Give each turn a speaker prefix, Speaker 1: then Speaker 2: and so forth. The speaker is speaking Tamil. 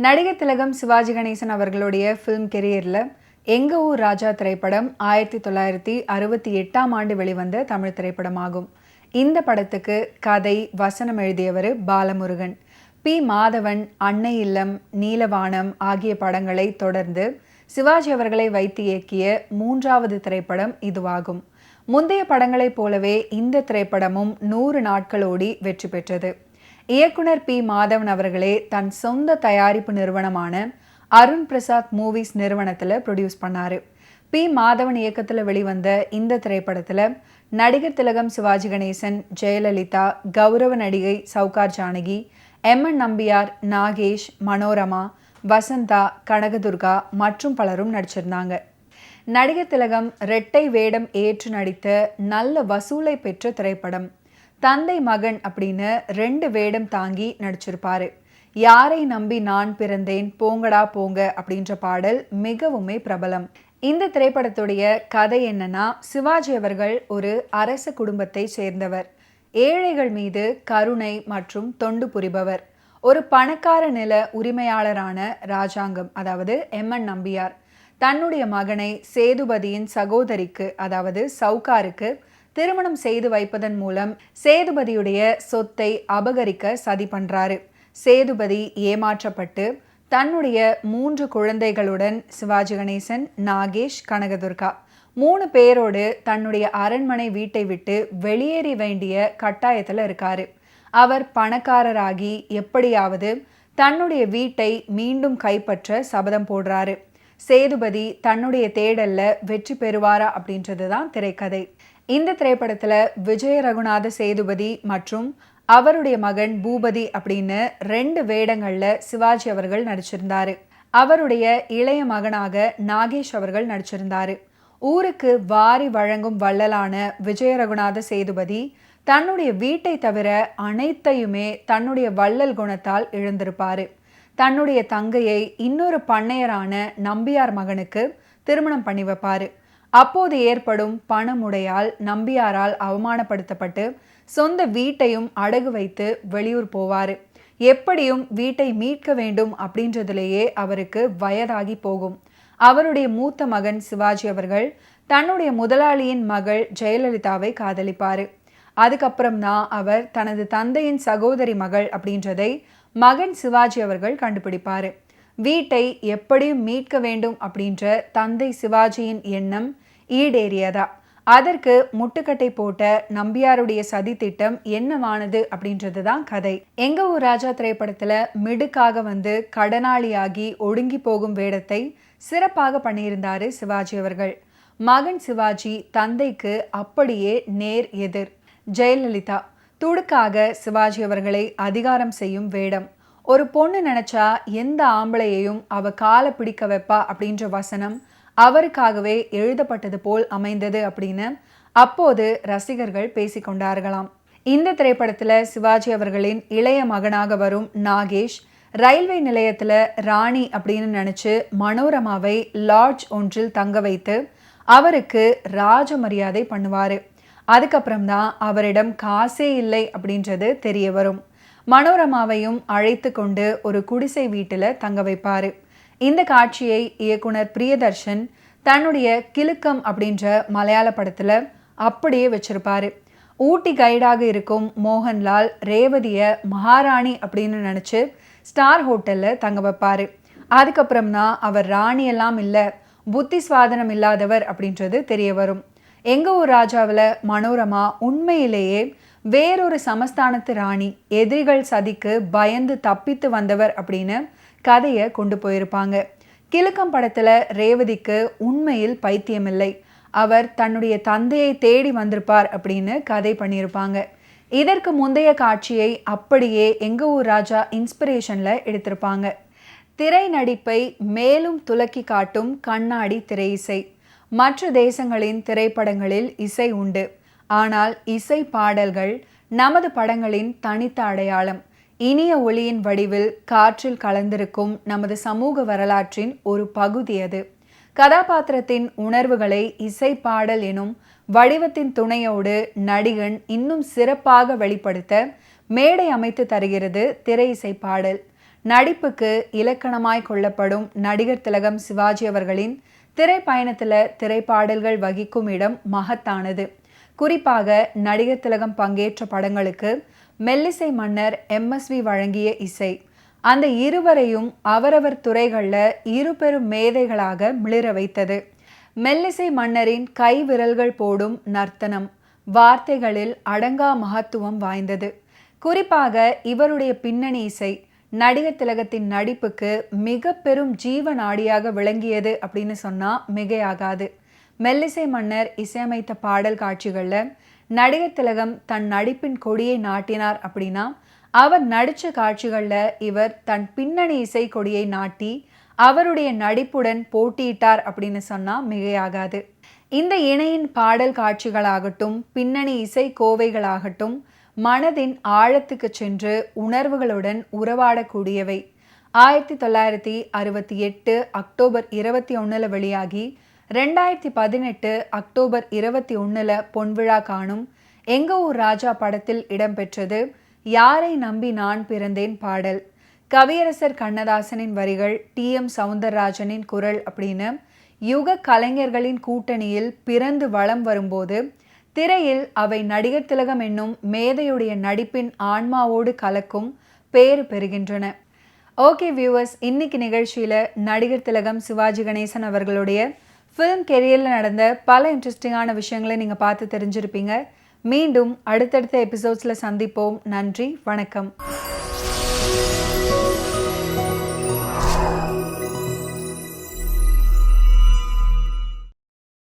Speaker 1: நடிகர் திலகம் சிவாஜி கணேசன் அவர்களுடைய ஃபிலிம் கெரியரில் எங்க ஊர் ராஜா திரைப்படம் 1968 வெளிவந்த தமிழ் திரைப்படமாகும். இந்த படத்துக்கு கதை வசனம் எழுதியவர் பாலமுருகன். பி. மாதவன் அன்னை இல்லம், நீலவானம் ஆகிய படங்களை தொடர்ந்து சிவாஜி அவர்களை வைத்து இயக்கிய 3வது திரைப்படம் இதுவாகும். முந்தைய படங்களைப் போலவே இந்த திரைப்படமும் 100 நாட்கள் ஓடி வெற்றி பெற்றது. இயக்குனர் பி. மாதவன் அவர்களே தன் சொந்த தயாரிப்பு நிறுவனமான அருண் பிரசாத் மூவிஸ் நிறுவனத்தில் ப்ரொடியூஸ் பண்ணாரு. பி. மாதவன் இயக்கத்தில் வெளிவந்த இந்த திரைப்படத்தில் நடிகர் திலகம் சிவாஜி கணேசன், ஜெயலலிதா, கௌரவ நடிகை சௌகார் ஜானகி, எம்.என். நம்பியார், நாகேஷ், மனோரமா, வசந்தா, கனகதுர்கா மற்றும் பலரும் நடிச்சிருந்தாங்க. நடிகர் திலகம் இரட்டை வேடம் ஏற்று நடித்த நல்ல வசூலை பெற்ற திரைப்படம். தந்தை மகன் அப்படின்னு 2 வேடம் தாங்கி நடிச்சிருப்பாரு. யாரை நம்பி நான் பிறந்தேன், போங்கடா போங்க அப்படின்ற பாடல் மிகவுமே பிரபலம். இந்த திரைப்படத்துடைய கதை என்னன்னா, சிவாஜி அவர்கள் ஒரு அரச குடும்பத்தை சேர்ந்தவர். ஏழைகள் மீது கருணை மற்றும் தொண்டு புரிபவர். ஒரு பணக்கார நில உரிமையாளரான ராஜாங்கம், அதாவது எம்.என். நம்பியார் தன்னுடைய மகனை சேதுபதியின் சகோதரிக்கு, அதாவது சௌகாருக்கு திருமணம் செய்து வைப்பதன் மூலம் சேதுபதியுடைய சொத்தை அபகரிக்க சதி பண்றாரு. சேதுபதி ஏமாற்றப்பட்டு தன்னுடைய 3 குழந்தைகளுடன் சிவாஜி கணேசன், நாகேஷ், கனகதுர்கா 3 பேரோடு தன்னுடைய அரண்மனை வீட்டை விட்டு வெளியேற வேண்டிய கட்டாயத்தில் இருக்காரு. அவர் பணக்காரராகி எப்படியாவது தன்னுடைய வீட்டை மீண்டும் கைப்பற்ற சபதம் போடுறாரு. சேதுபதி தன்னுடைய தேடல்ல வெற்றி பெறுவாரா அப்படின்றது தான் திரைக்கதை. இந்த திரைப்படத்துல விஜய ரகுநாத சேதுபதி மற்றும் அவருடைய மகன் பூபதி அப்படின்னு 2 வேடங்கள்ல சிவாஜி அவர்கள் நடிச்சிருந்தாரு. அவருடைய இளைய மகனாக நாகேஷ் அவர்கள் நடிச்சிருந்தாரு. ஊருக்கு வாரி வழங்கும் வள்ளலான விஜய ரகுநாத சேதுபதி தன்னுடைய வீட்டை தவிர அனைத்தையுமே தன்னுடைய வள்ளல் குணத்தால் இழந்திருப்பாரு. தன்னுடைய தங்கையை இன்னொரு பண்ணையரான நம்பியார் மகனுக்கு திருமணம் பண்ணி வைப்பாரு. அப்போது ஏற்படும் பணமுடையால் நம்பியாரால் அவமானப்படுத்தப்பட்டு சொந்த வீட்டையும் அடகு வைத்து வெளியூர் போவாரு. எப்படியும் வீட்டை மீட்க வேண்டும் அப்படின்றதுலேயே அவருக்கு வயதாகி போகும். அவருடைய மூத்த மகன் சிவாஜி அவர்கள் தன்னுடைய முதலாளியின் மகள் ஜெயலலிதாவை காதலிப்பாரு. அதுக்கப்புறம் தான் அவர் தனது தந்தையின் சகோதரி மகள் அப்படின்றதை மகன் சிவாஜி அவர்கள் கண்டுபிடிப்பாரு. வீட்டை எப்படியும் மீட்க வேண்டும் அப்படின்ற தந்தை சிவாஜியின் எண்ணம் ஈடேறியதா? அதற்கு முட்டுக்கட்டை போட்ட நம்பியாருடைய சதி திட்டம் என்னவானது அப்படின்றது தான் கதை. எங்க ஊர் ராஜா திரைப்படத்துல மிடுக்காக வந்து கடனாளியாகி ஒடுங்கி போகும் வேடத்தை சிறப்பாக பண்ணியிருந்தாரு சிவாஜி அவர்கள். மகன் சிவாஜி தந்தைக்கு அப்படியே நேர் எதிர். ஜெயலலிதா துடுக்காக சிவாஜி அவர்களை அதிகாரம் செய்யும் வேடம். ஒரு பொண்ணு நினைச்சா எந்த ஆம்பளையையும் அவ காலை பிடிக்க வைப்பா அப்படின்ற வசனம் அவருக்காகவே எழுதப்பட்டது போல் அமைந்தது அப்படின்னு அப்போது ரசிகர்கள் பேசிக்கொண்டார்களாம். இந்த திரைப்படத்துல சிவாஜி அவர்களின் இளைய மகனாக வரும் நாகேஷ் ரயில்வே நிலையத்துல ராணி அப்படின்னு நினைச்சு மனோரமாவை லாட்ஜ் ஒன்றில் தங்க வைத்து அவருக்கு ராஜ மரியாதை பண்ணுவாரு. அதுக்கப்புறம் தான் அவரிடம் காசே இல்லை அப்படின்றது தெரிய வரும். மனோரமாவையும் அழைத்து கொண்டு ஒரு குடிசை வீட்டில் தங்க வைப்பாரு. இந்த காட்சியை இயக்குனர் பிரியதர்ஷன் தன்னுடைய கிலுக்கம் அப்படின்ற மலையாள படத்துல அப்படியே வச்சிருப்பாரு. ஊட்டி கைடாக இருக்கும் மோகன்லால் ரேவதிய மகாராணி அப்படின்னு நினைச்சு ஸ்டார் ஹோட்டல்ல தங்க வைப்பாரு. அதுக்கப்புறம் தான் அவர் ராணி எல்லாம் இல்லை, புத்தி சுவாதனம் இல்லாதவர் அப்படின்றது தெரிய வரும். எங்க ஊர் ராஜாவில் மனோரமா உண்மையிலேயே வேறொரு சமஸ்தானத்து ராணி, எதிரிகள் சதிக்கு பயந்து தப்பித்து வந்தவர் அப்படின்னு கதையை கொண்டு போயிருப்பாங்க. கிலுக்கம் படத்துல ரேவதிக்கு உண்மையில் பைத்தியமில்லை, அவர் தன்னுடைய தந்தையை தேடி வந்திருப்பார் அப்படின்னு கதை பண்ணியிருப்பாங்க. இதற்கு முந்தைய காட்சியை அப்படியே எங்க ஊர் ராஜா இன்ஸ்பிரேஷன்ல எடுத்திருப்பாங்க. திரை நடிப்பை மேலும் துலக்கி காட்டும் கண்ணாடி திரை இசை. மற்ற தேசங்களின் திரைப்படங்களில் இசை உண்டு, ஆனால் இசை பாடல்கள் நமது படங்களின் தனித்த அடையாளம். இனிய ஒளியின் வடிவில் காற்றில் கலந்திருக்கும் நமது சமூக வரலாற்றின் ஒரு பகுதி அது. கதாபாத்திரத்தின் உணர்வுகளை இசை பாடல் எனும் வடிவத்தின் துணையோடு நடிகன் இன்னும் சிறப்பாக வெளிப்படுத்த மேடை அமைத்து தருகிறது திரை இசை பாடல். நடிப்புக்கு இலக்கணமாய் கொள்ளப்படும் நடிகர் திலகம் சிவாஜி அவர்களின் திரைப்பயணத்தில் திரைப்பாடல்கள் வகிக்கும் இடம் மகத்தானது. குறிப்பாக நடிகர் திலகம் பங்கேற்ற படங்களுக்கு மெல்லிசை மன்னர் MSV வழங்கிய இசை அந்த இருவரையும் அவரவர் துறைகளில் இரு பெரும் மேதைகளாக மிளிர வைத்தது. மெல்லிசை மன்னரின் கை விரல்கள் போடும் நர்த்தனம் வார்த்தைகளில் அடங்கா மகத்துவம் வாய்ந்தது. குறிப்பாக இவருடைய பின்னணி இசை நடிகர் திலகத்தின் நடிப்புக்கு மிக பெரும் ஜீவ நாடியாக விளங்கியது அப்படின்னு சொன்னால் மிகையாகாது. மெல்லிசை மன்னர் இசையமைத்த பாடல் காட்சிகளில் நடிகர் திலகம் தன் நடிப்பின் கொடியை நாட்டினார் அப்படின்னா அவர் நடித்த காட்சிகளில் இவர் தன் பின்னணி இசை கொடியை நாட்டி அவருடைய நடிப்புடன் போட்டியிட்டார் அப்படின்னு சொன்னால் மிகையாகாது. இந்த இணையின் பாடல் காட்சிகளாகட்டும் பின்னணி இசை கோவைகளாகட்டும் மனதின் ஆழத்துக்கு சென்று உணர்வுகளுடன் உறவாடக்கூடியவை. 1968 அக்டோபர் 21 வெளியாகி 2018 அக்டோபர் 21 பொன்விழா காணும் எங்க ஊர் ராஜா படத்தில் இடம்பெற்றது யாரை நம்பி நான் பிறந்தேன் பாடல். கவியரசர் கண்ணதாசனின் வரிகள், TM சௌந்தரராஜனின் குரல் அப்படின்னு யுக கலைஞர்களின் கூட்டணியில் பிறந்து வலம் வரும்போது திரையில் அவை நடிகர் திலகம் என்னும் மேதையுடைய நடிப்பின் ஆன்மாவோடு கலக்கும் பேறு பெறுகின்றன. ஓகே வியூவர்ஸ், இன்னைக்கு நிகழ்ச்சியில் நடிகர் திலகம் சிவாஜி கணேசன் அவர்களுடைய ஃபிலிம் கெரியரில் நடந்த பல இன்ட்ரெஸ்டிங்கான விஷயங்களை நீங்கள் பார்த்து தெரிஞ்சிருப்பீங்க. மீண்டும் அடுத்தடுத்த எபிசோட்ஸில் சந்திப்போம். நன்றி, வணக்கம்.